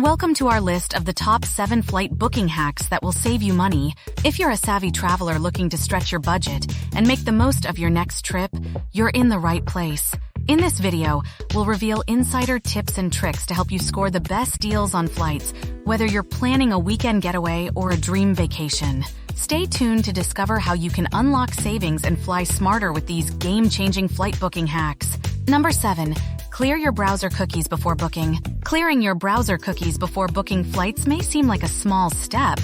Welcome to our list of the top 7 flight booking hacks that will save you money. If you're a savvy traveler looking to stretch your budget and make the most of your next trip, you're in the right place. In this video, we'll reveal insider tips and tricks to help you score the best deals on flights, whether you're planning a weekend getaway or a dream vacation. Stay tuned to discover how you can unlock savings and fly smarter with these game-changing flight booking hacks. Number 7. Clear your browser cookies before booking. Clearing your browser cookies before booking flights may seem like a small step,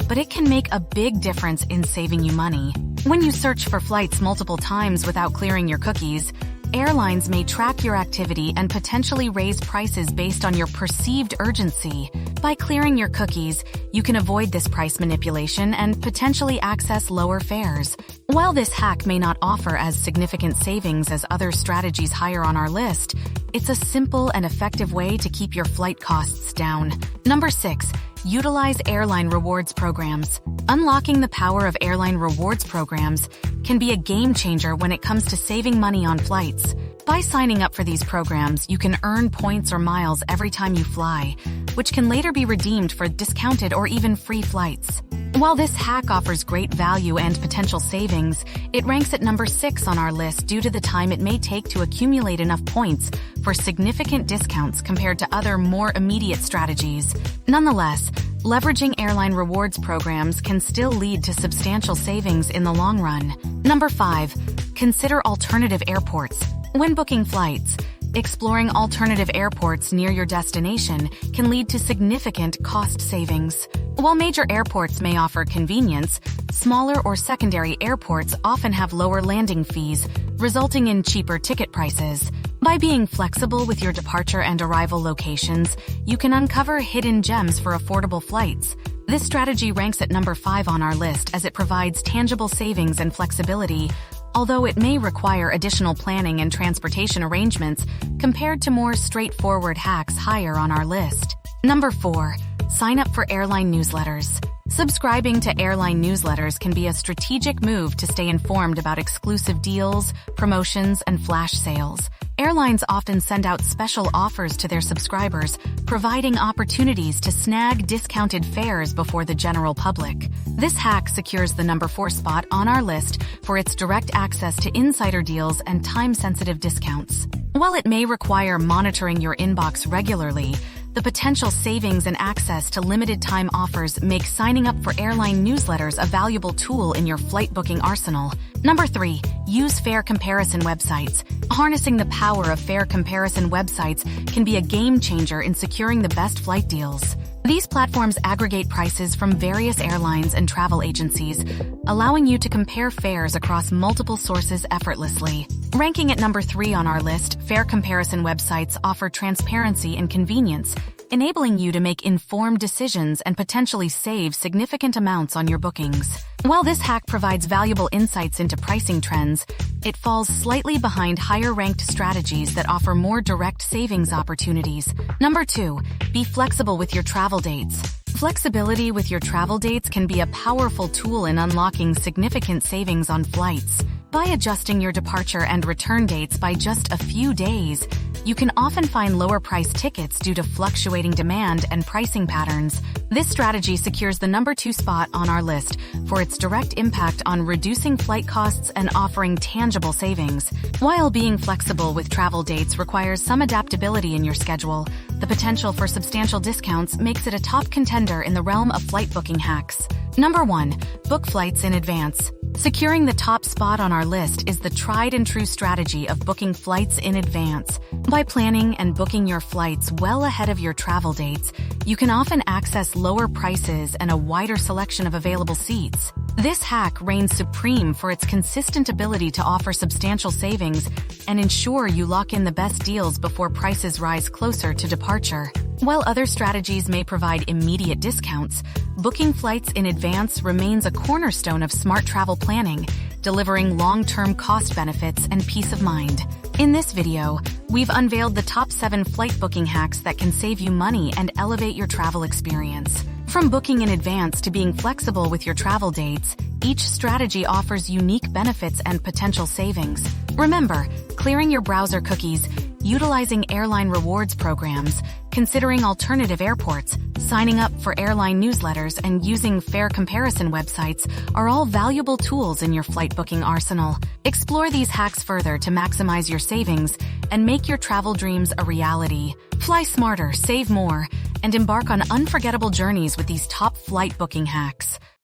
but it can make a big difference in saving you money. When you search for flights multiple times without clearing your cookies, airlines may track your activity and potentially raise prices based on your perceived urgency. By clearing your cookies, you can avoid this price manipulation and potentially access lower fares. While this hack may not offer as significant savings as other strategies higher on our list, it's a simple and effective way to keep your flight costs down. Number 6. Utilize airline rewards programs. Unlocking the power of airline rewards programs can be a game changer when it comes to saving money on flights. By signing up for these programs, you can earn points or miles every time you fly, which can later be redeemed for discounted or even free flights. While this hack offers great value and potential savings, it ranks at number 6 on our list due to the time it may take to accumulate enough points for significant discounts compared to other more immediate strategies. Nonetheless, leveraging airline rewards programs can still lead to substantial savings in the long run. Number 5. Consider alternative airports. When booking flights, exploring alternative airports near your destination can lead to significant cost savings. While major airports may offer convenience, smaller or secondary airports often have lower landing fees, resulting in cheaper ticket prices. By being flexible with your departure and arrival locations, you can uncover hidden gems for affordable flights. This strategy ranks at number 5 on our list as it provides tangible savings and flexibility, although it may require additional planning and transportation arrangements compared to more straightforward hacks higher on our list. Number 4. Sign up for airline newsletters. Subscribing to airline newsletters can be a strategic move to stay informed about exclusive deals, promotions, and flash sales. Airlines often send out special offers to their subscribers, providing opportunities to snag discounted fares before the general public. This hack secures the number 4 spot on our list for its direct access to insider deals and time-sensitive discounts. While it may require monitoring your inbox regularly, the potential savings and access to limited-time offers make signing up for airline newsletters a valuable tool in your flight booking arsenal. Number 3. Use fare comparison websites. Harnessing the power of fare comparison websites can be a game changer in securing the best flight deals. These platforms aggregate prices from various airlines and travel agencies, allowing you to compare fares across multiple sources effortlessly. Ranking at number 3 on our list, fare comparison websites offer transparency and convenience, enabling you to make informed decisions and potentially save significant amounts on your bookings. While this hack provides valuable insights into pricing trends, it falls slightly behind higher-ranked strategies that offer more direct savings opportunities. Number 2. Be flexible with your travel dates. Flexibility with your travel dates can be a powerful tool in unlocking significant savings on flights. By adjusting your departure and return dates by just a few days, you can often find lower-priced tickets due to fluctuating demand and pricing patterns. This strategy secures the number 2 spot on our list for its direct impact on reducing flight costs and offering tangible savings. While being flexible with travel dates requires some adaptability in your schedule, the potential for substantial discounts makes it a top contender in the realm of flight booking hacks. Number 1. Book flights in advance. Securing the top spot on our list is the tried and true strategy of booking flights in advance. By planning and booking your flights well ahead of your travel dates, you can often access lower prices and a wider selection of available seats. This hack reigns supreme for its consistent ability to offer substantial savings and ensure you lock in the best deals before prices rise closer to departure. While other strategies may provide immediate discounts, booking flights in advance remains a cornerstone of smart travel planning, delivering long-term cost benefits and peace of mind. In this video, we've unveiled the top 7 flight booking hacks that can save you money and elevate your travel experience. From booking in advance to being flexible with your travel dates, each strategy offers unique benefits and potential savings. Remember, clearing your browser cookies, utilizing airline rewards programs, Considering alternative airports, signing up for airline newsletters, and using fare comparison websites are all valuable tools in your flight booking arsenal. Explore these hacks further to maximize your savings and make your travel dreams a reality. Fly smarter, save more, and embark on unforgettable journeys with these top flight booking hacks.